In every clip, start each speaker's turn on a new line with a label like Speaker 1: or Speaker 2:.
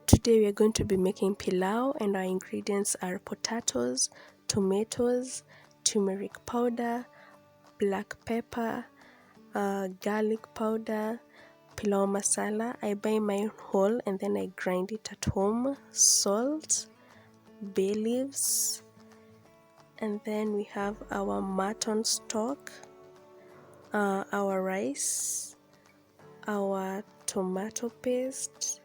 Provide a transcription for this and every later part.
Speaker 1: Today we are going to be making pilau, and our ingredients are potatoes, tomatoes, turmeric powder, black pepper, garlic powder, pilau masala. I buy mine whole and then I grind it at home, salt, bay leaves, and then we have our mutton stock, our rice, our tomato paste,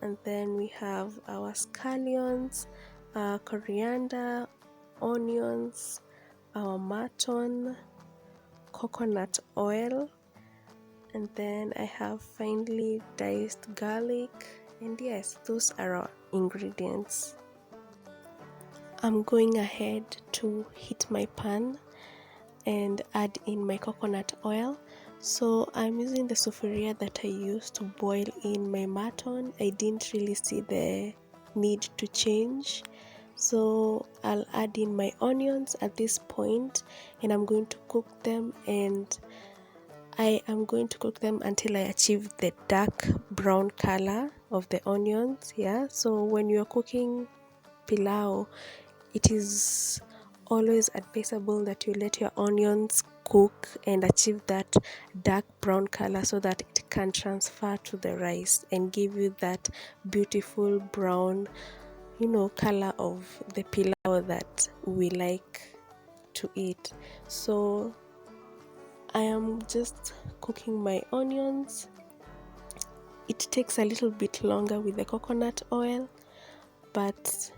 Speaker 1: and then we have our scallions, coriander, onions, our mutton, coconut oil, and then I have finely diced garlic, and yes, those are our ingredients. I'm going ahead to heat my pan and add in my coconut oil. So I'm using the sufuria that I used to boil in my mutton. I didn't really see the need to change, so I'll add in my onions at this point, and I'm going to cook them, and I am going to cook them until I achieve the dark brown color of the onions. Yeah, so when you're cooking pilau, it is always advisable that you let your onions cook and achieve that dark brown color so that it can transfer to the rice and give you that beautiful brown, color of the pilau that we like to eat. So I am just cooking my onions. It takes a little bit longer with the coconut oil, but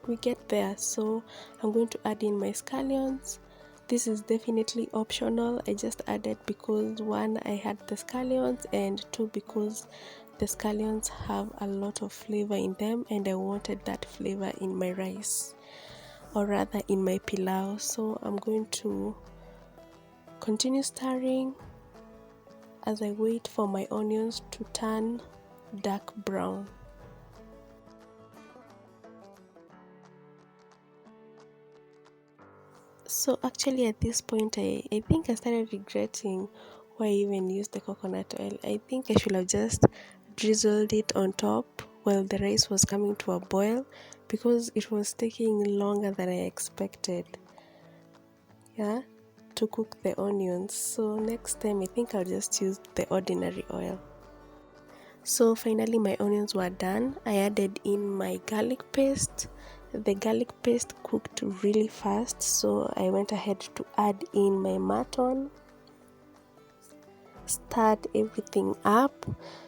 Speaker 1: we get there. So I'm going to add in my scallions. This is definitely optional. I just added because one, I had the scallions, and two, because the scallions have a lot of flavor in them and I wanted that flavor in my rice, or rather in my pilau. So I'm going to continue stirring as I wait for my onions to turn dark brown. So actually at this point I think I started regretting why I even used the coconut oil. I think I should have just drizzled it on top while the rice was coming to a boil, because it was taking longer than I expected, yeah, to cook the onions. So next time I think I'll just use the ordinary oil. So finally my onions were done. I added in my garlic paste. The garlic paste cooked really fast, so I went ahead to add in my mutton, stirred everything up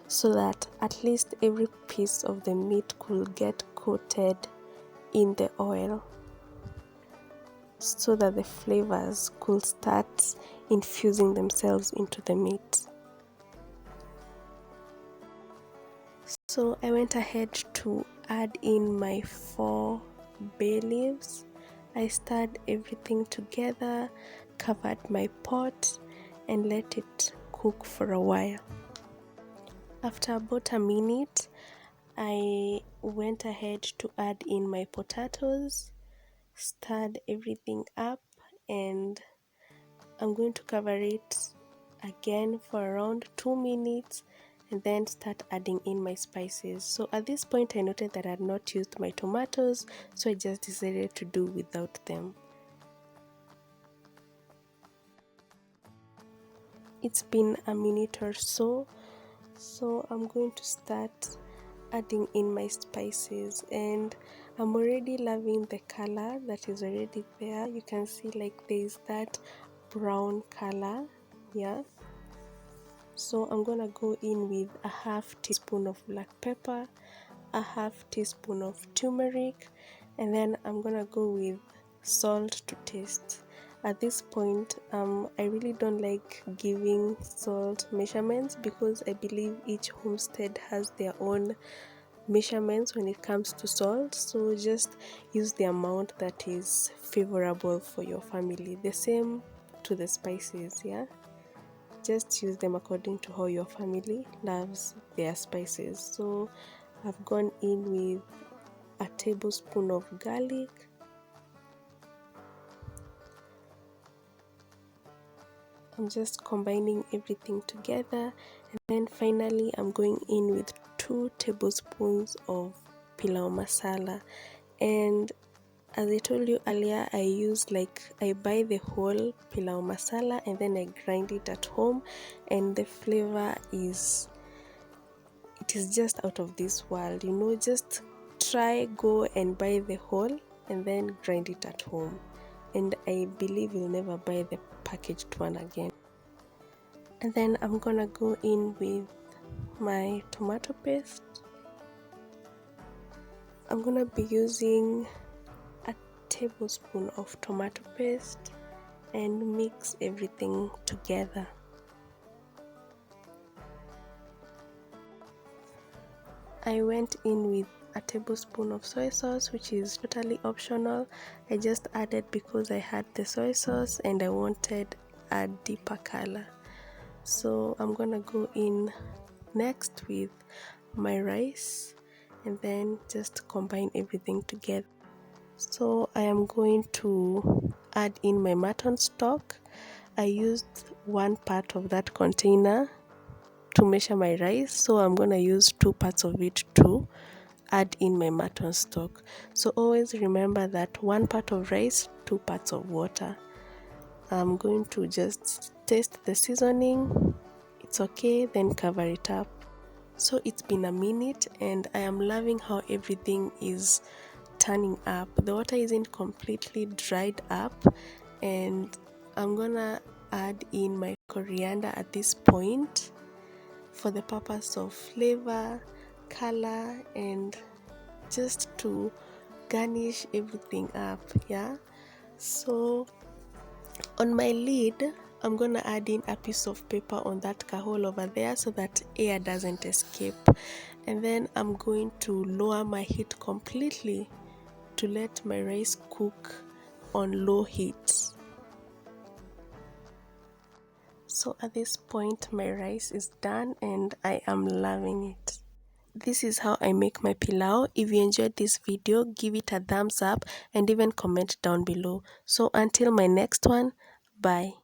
Speaker 1: so that at least every piece of the meat could get coated in the oil, so that the flavors could start infusing themselves into the meat. So I went ahead to add in my 4 bay leaves. I stirred everything together, covered my pot, and let it cook for a while. After about a minute, I went ahead to add in my potatoes, stirred everything up, and I'm going to cover it again for around 2 minutes and then start adding in my spices. So at this point I noted that I had not used my tomatoes, so I just decided to do without them. It's been a minute or so, so I'm going to start adding in my spices, and I'm already loving the color that is already there. You can see like there is that brown color, yeah. So I'm gonna go in with a half teaspoon of black pepper, a half teaspoon of turmeric, and then I'm gonna go with salt to taste. At this point, I really don't like giving salt measurements, because I believe each homestead has their own measurements when it comes to salt. So just use the amount that is favorable for your family. The same to the spices, yeah. Just use them according to how your family loves their spices. So I've gone in with a tablespoon of garlic, I'm just combining everything together, and then finally I'm going in with 2 tablespoons of pilau masala. And as I told you earlier, I buy the whole pilau masala and then I grind it at home, and the flavor is just out of this world. Just go and buy the whole and then grind it at home, and I believe you'll never buy the packaged one again. And then I'm gonna go in with my tomato paste. I'm gonna be using a tablespoon of tomato paste and mix everything together. I went in with a tablespoon of soy sauce, which is totally optional. I just added because I had the soy sauce and I wanted a deeper color. So I'm gonna go in next with my rice and then just combine everything together. So I am going to add in my mutton stock. I used 1 part of that container to measure my rice, so I'm gonna use 2 parts of it to add in my mutton stock. So always remember that 1 part of rice, 2 parts of water. I'm going to just taste the seasoning. It's okay, then cover it up. So it's been a minute and I am loving how everything is turning up. The water isn't completely dried up, and I'm gonna add in my coriander at this point for the purpose of flavor, color, and just to garnish everything up. So on my lid, I'm gonna add in a piece of paper on that hole over there so that air doesn't escape, and then I'm going to lower my heat completely to let my rice cook on low heat. So at this point my rice is done and I am loving it. This is how I make my pilau. If you enjoyed this video, give it a thumbs up and even comment down below. So until my next one, bye.